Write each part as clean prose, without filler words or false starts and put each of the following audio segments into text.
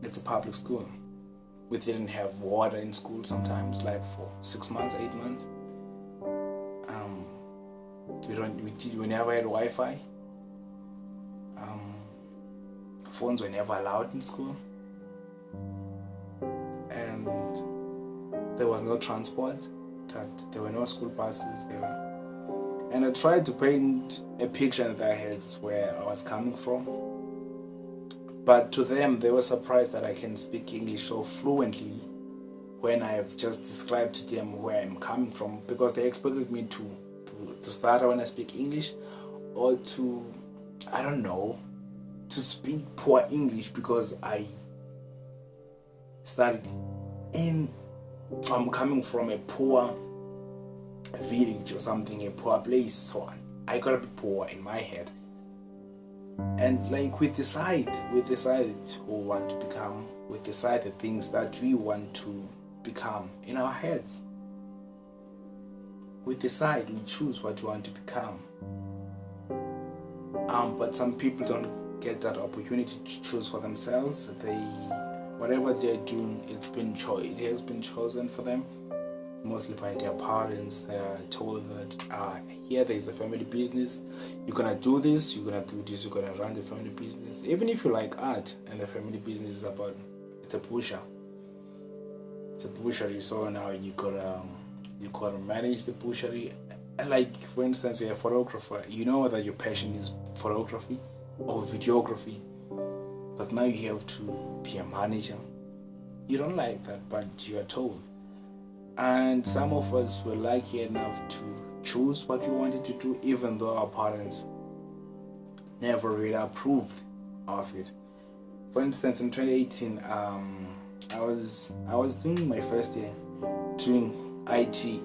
it's a public school. We didn't have water in school sometimes, like for 6 months, 8 months. We never had Wi-Fi. Phones were never allowed in school, and there was no transport. There were no school buses. And I tried to paint a picture in their heads where I was coming from. But to them, they were surprised that I can speak English so fluently when I have just described to them where I'm coming from, because they expected me to start when I speak English, or to, I don't know, to speak poor English because I'm coming from a poor village or something, a poor place, so I gotta be poor in my head. And like we decide who we want to become. We decide the things that we want to become in our heads. We choose what we want to become. But some people don't get that opportunity to choose for themselves. Whatever they're doing, it has been chosen for them, mostly by their parents. They're told that here there is a family business, you're gonna do this, you're gonna do this, you're gonna run the family business. Even if you like art and the family business is it's a pusher. It's a butchery, so now you gotta manage the butchery. Like for instance, you're a photographer, you know that your passion is photography or videography, but now you have to be a manager. You don't like that, but you are told. And some of us were lucky enough to choose what we wanted to do, even though our parents never really approved of it. For instance, in 2018, I was doing my first year doing ICT,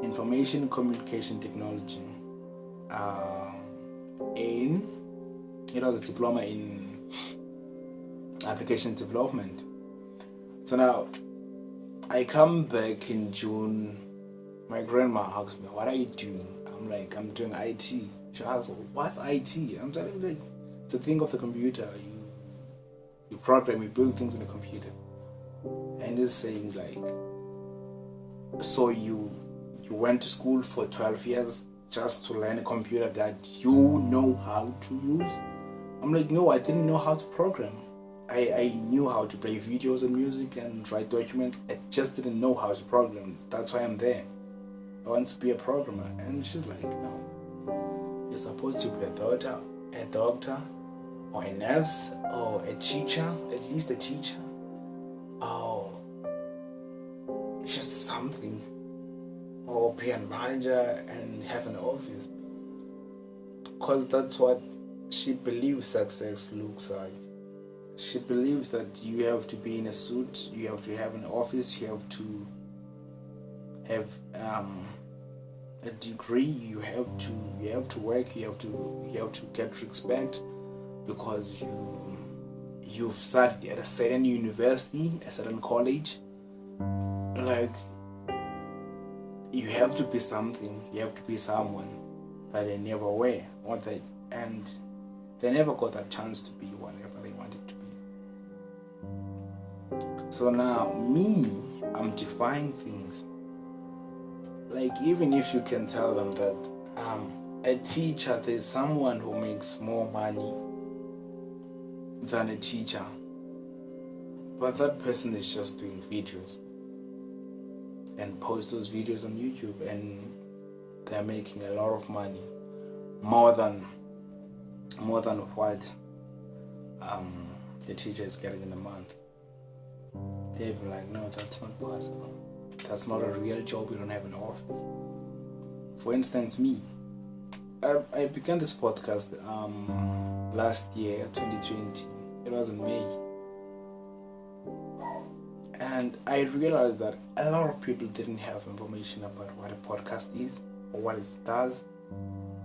Information Communication Technology. It was a diploma in application development. So now, I come back in June. My grandma asks me, "What are you doing?" I'm like, "I'm doing IT." She asks, "What's IT?" I'm telling her, like, it's a thing of the computer. You program, you build things in the computer. And it's saying like, so you went to school for 12 years just to learn a computer that you know how to use? I'm like, no, I didn't know how to program. I knew how to play videos and music and write documents. I just didn't know how to program. That's why I'm there. I want to be a programmer. And she's like, no, you're supposed to be a doctor, or a nurse, or a teacher, at least a teacher, or just something, or be a manager and have an office. Because that's what she believes success looks like. She believes that you have to be in a suit, you have to have an office, you have to have a degree, you have to work, you have to get respect because you've studied at a certain university, a certain college. Like, you have to be something, you have to be someone that they never were, and they never got that chance to be whatever they wanted to be. So now I'm defying things. Like, even if you can tell them that a teacher, there's someone who makes more money than a teacher, but that person is just doing videos and post those videos on YouTube, and they're making a lot of money, more than what the teacher is getting in a month. They'd be like, no, that's not possible. That's not a real job. You don't have an office. For instance, me, I began this podcast last year, 2020. It was in May. And I realized that a lot of people didn't have information about what a podcast is or what it does.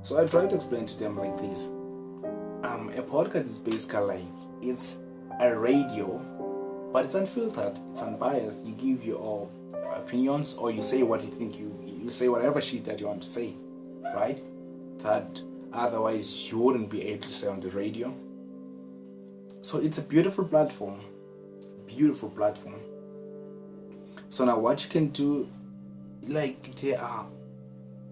So I tried to explain to them like this. A podcast is basically like, it's a radio, but it's unfiltered, it's unbiased. You give your opinions, or you say what you think, you say whatever shit that you want to say, right? That otherwise you wouldn't be able to say on the radio. So it's a beautiful platform. Beautiful platform. So now what you can do, like there are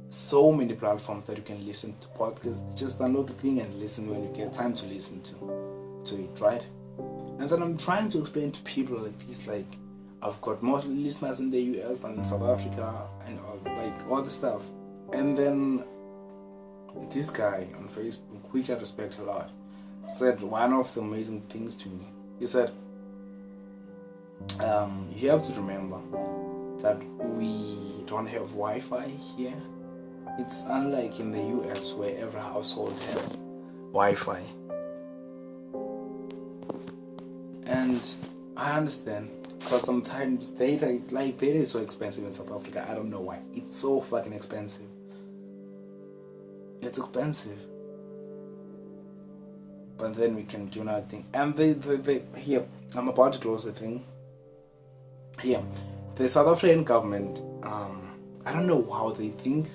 so many platforms that you can listen to podcasts. Just download the thing and listen when you get time to listen to it, right? And then I'm trying to explain to people like this, like I've got more listeners in the US than in South Africa and all the stuff. And then this guy on Facebook, which I respect a lot, said one of the amazing things to me. He said, you have to remember that we don't have Wi-Fi here. It's unlike in the US where every household has Wi-Fi. And I understand, because sometimes data is so expensive in South Africa. I don't know why. It's so fucking expensive. It's expensive. But then we can do nothing. And here, I'm about to close the thing. Here, the South African government, I don't know how they think.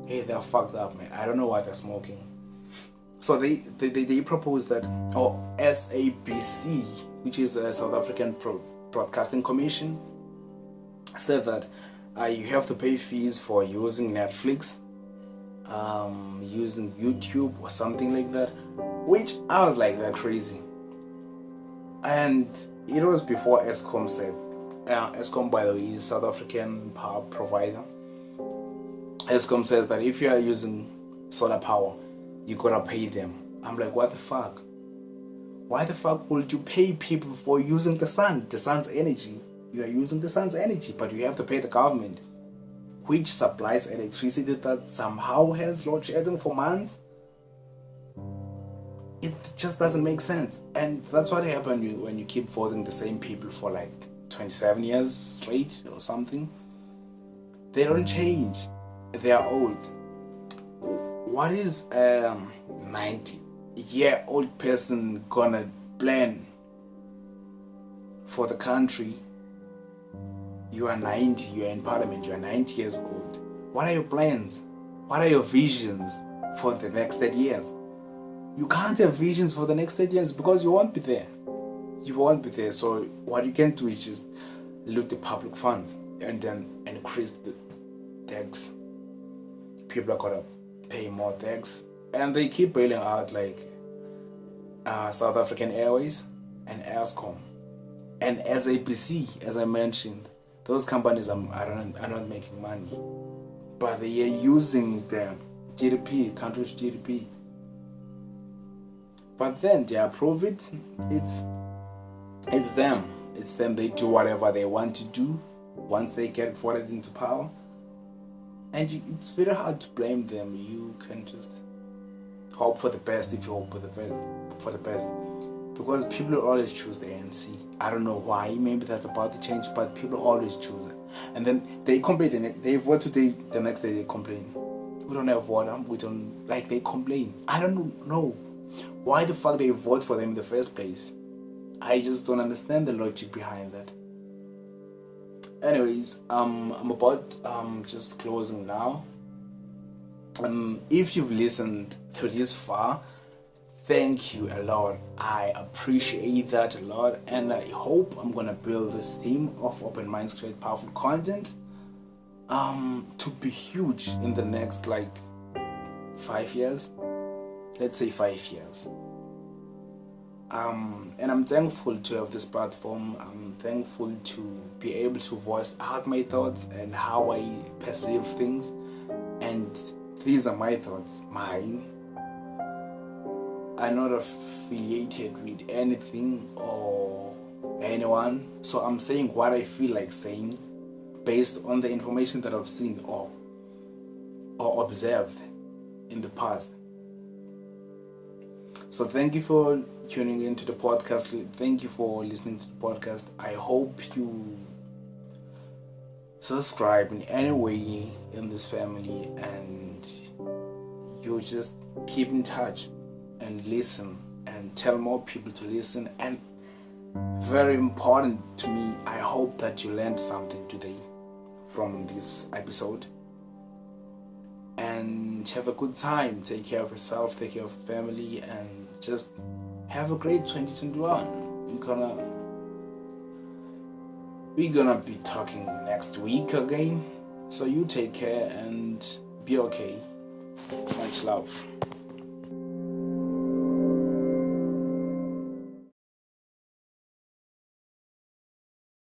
Hey, they're fucked up, man. I don't know why they're smoking. So they proposed that, or SABC, which is a South African Broadcasting Commission, said that you have to pay fees for using Netflix, using YouTube or something like that, which I was like, they're crazy. And it was before Eskom said, Eskom, by the way, is South African power provider. Eskom says that if you are using solar power, you gotta pay them. I'm like, what the fuck? Why the fuck would you pay people for using the sun's energy? You are using the sun's energy, but you have to pay the government, which supplies electricity that somehow has load shedding for months. It just doesn't make sense. And that's what happens when you keep voting the same people for like 27 years straight or something. They don't change. They are old. What is a 90-year-old person gonna plan for the country? You are 90, you are in parliament, you are 90 years old. What are your plans? What are your visions for the next 30 years? You can't have visions for the next 30 years because you won't be there. You won't be there. So what you can do is just loot the public funds and then increase the tax. People are gonna pay more tax, and they keep bailing out like South African Airways and Eskom and SABC, as I mentioned. Those companies are not making money, but they are using the GDP, country's GDP. But then their profit, it's them. It's them. They do whatever they want to do once they get voted into power. And it's very hard to blame them. You can just hope for the best if you hope for the best. Because people always choose the ANC. I don't know why. Maybe that's about to change, but people always choose it. And then they complain. They vote today, the next day they complain. We don't have water. We don't, like, they complain. I don't know why the fuck they vote for them in the first place. I just don't understand the logic behind that. Anyways, I'm about just closing now. If you've listened to this far, thank you a lot. I appreciate that a lot, and I hope I'm gonna build this team of open minds create powerful content to be huge in the next 5 years. Let's say 5 years. And I'm thankful to have this platform. I'm thankful to be able to voice out my thoughts and how I perceive things. And these are my thoughts, mine. I'm not affiliated with anything or anyone. So I'm saying what I feel like saying based on the information that I've seen or observed in the past. So thank you for tuning into the podcast. Thank you for listening to the podcast. I hope you subscribe in any way in this family, and you just keep in touch and listen and tell more people to listen. And very important to me, I hope that you learned something today from this episode. And have a good time. Take care of yourself, take care of your family, and just Have a great 2021. We're gonna be talking next week again. So you take care and be okay. Much love.